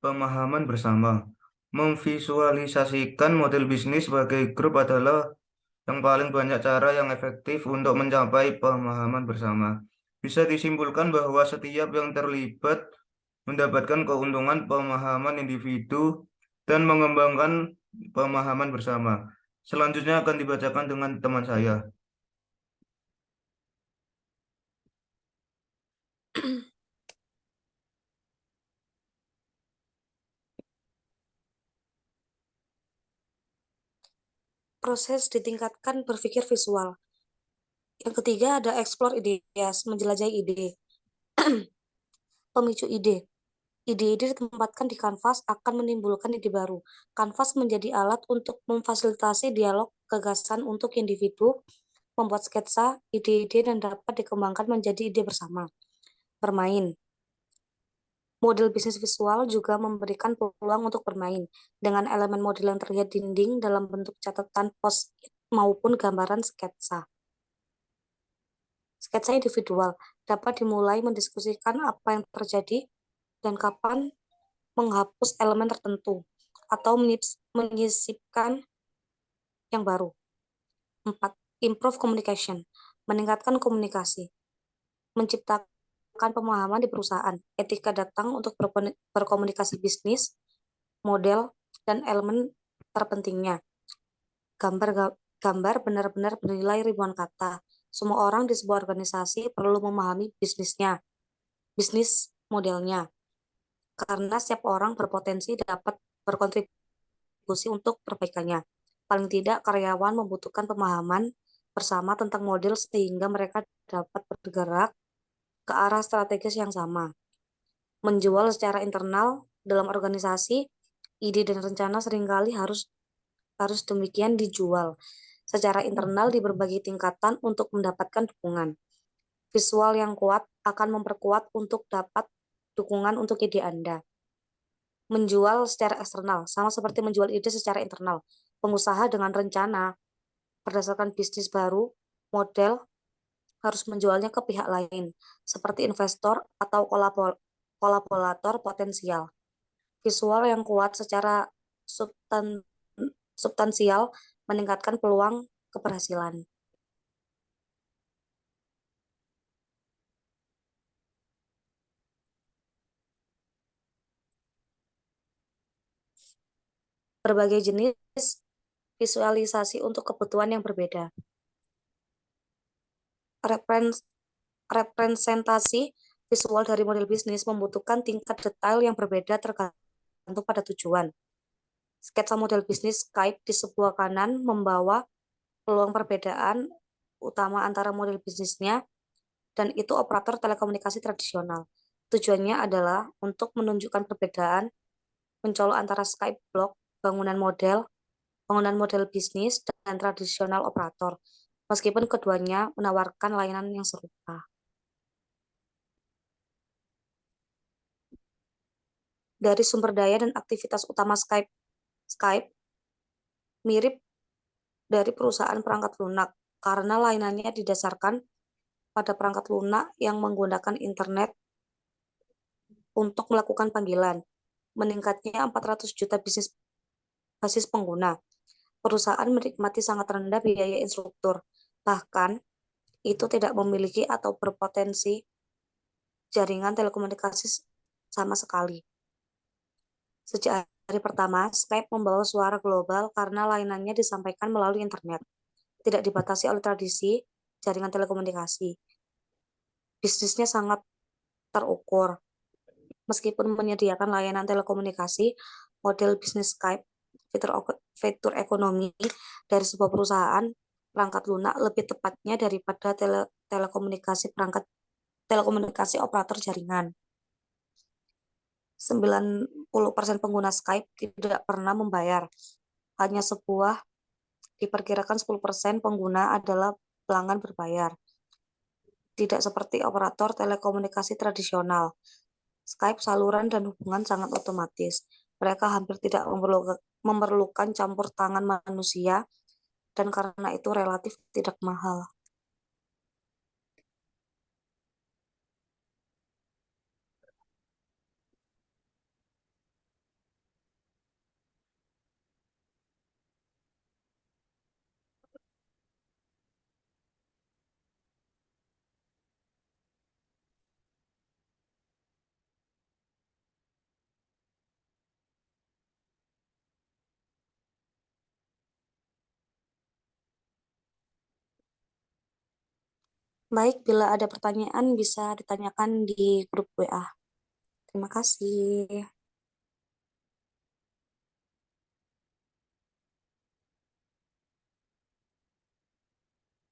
pemahaman bersama. Memvisualisasikan model bisnis sebagai grup adalah yang paling banyak cara yang efektif untuk mencapai pemahaman bersama. Bisa disimpulkan bahwa setiap yang terlibat mendapatkan keuntungan pemahaman individu dan mengembangkan pemahaman bersama. Selanjutnya akan dibacakan dengan teman saya. Proses ditingkatkan berpikir visual. Yang ketiga ada explore ideas, menjelajahi ide. Pemicu ide. Ide-ide ditempatkan di kanvas akan menimbulkan ide baru. Kanvas menjadi alat untuk memfasilitasi dialog gagasan untuk individu, membuat sketsa, ide-ide dan dapat dikembangkan menjadi ide bersama. Bermain. Model bisnis visual juga memberikan peluang untuk bermain dengan elemen model yang terlihat dinding dalam bentuk catatan post-it maupun gambaran sketsa. Sketsa individual dapat dimulai mendiskusikan apa yang terjadi dan kapan menghapus elemen tertentu atau menyisipkan yang baru. 4. Improve communication, meningkatkan komunikasi, menciptakan pemahaman di perusahaan. Etika datang untuk berkomunikasi bisnis, model, dan elemen terpentingnya. Gambar benar-benar bernilai ribuan kata. Semua orang di sebuah organisasi perlu memahami bisnis modelnya, karena setiap orang berpotensi dapat berkontribusi untuk perbaikannya. Paling tidak, karyawan membutuhkan pemahaman bersama tentang model sehingga mereka dapat bergerak ke arah strategis yang sama. Menjual secara internal dalam organisasi, ide dan rencana seringkali harus demikian dijual secara internal di berbagai tingkatan untuk mendapatkan dukungan. Visual yang kuat akan memperkuat untuk dapat dukungan untuk ide Anda. Menjual secara eksternal, sama seperti menjual ide secara internal. Pengusaha dengan rencana berdasarkan bisnis baru, model harus menjualnya ke pihak lain, seperti investor atau kolaborator potensial. Visual yang kuat secara substansial meningkatkan peluang keberhasilan. Berbagai jenis visualisasi untuk kebutuhan yang berbeda. Representasi visual dari model bisnis membutuhkan tingkat detail yang berbeda tergantung pada tujuan. Sketsa model bisnis Skype di sebelah kanan membawa peluang perbedaan utama antara model bisnisnya dan itu operator telekomunikasi tradisional. Tujuannya adalah untuk menunjukkan perbedaan mencolok antara Skype Block, bangunan model bisnis, dan tradisional operator, meskipun keduanya menawarkan layanan yang serupa. Dari sumber daya dan aktivitas utama Skype mirip dari perusahaan perangkat lunak karena layanannya didasarkan pada perangkat lunak yang menggunakan internet untuk melakukan panggilan. Meningkatnya 400 juta basis pengguna. Perusahaan menikmati sangat rendah biaya instruktur. Bahkan, itu tidak memiliki atau berpotensi jaringan telekomunikasi sama sekali. Sejak hari pertama, Skype membawa suara global karena layanannya disampaikan melalui internet, tidak dibatasi oleh tradisi jaringan telekomunikasi. Bisnisnya sangat terukur. Meskipun menyediakan layanan telekomunikasi, model bisnis Skype, fitur ekonomi dari sebuah perusahaan perangkat lunak lebih tepatnya daripada telekomunikasi operator jaringan. 90% pengguna Skype tidak pernah membayar. Hanya diperkirakan 10% pengguna adalah pelanggan berbayar. Tidak seperti operator telekomunikasi tradisional. Skype saluran dan hubungan sangat otomatis. Mereka hampir tidak memerlukan campur tangan manusia dan karena itu relatif tidak mahal. Baik, bila ada pertanyaan bisa ditanyakan di grup WA. Terima kasih.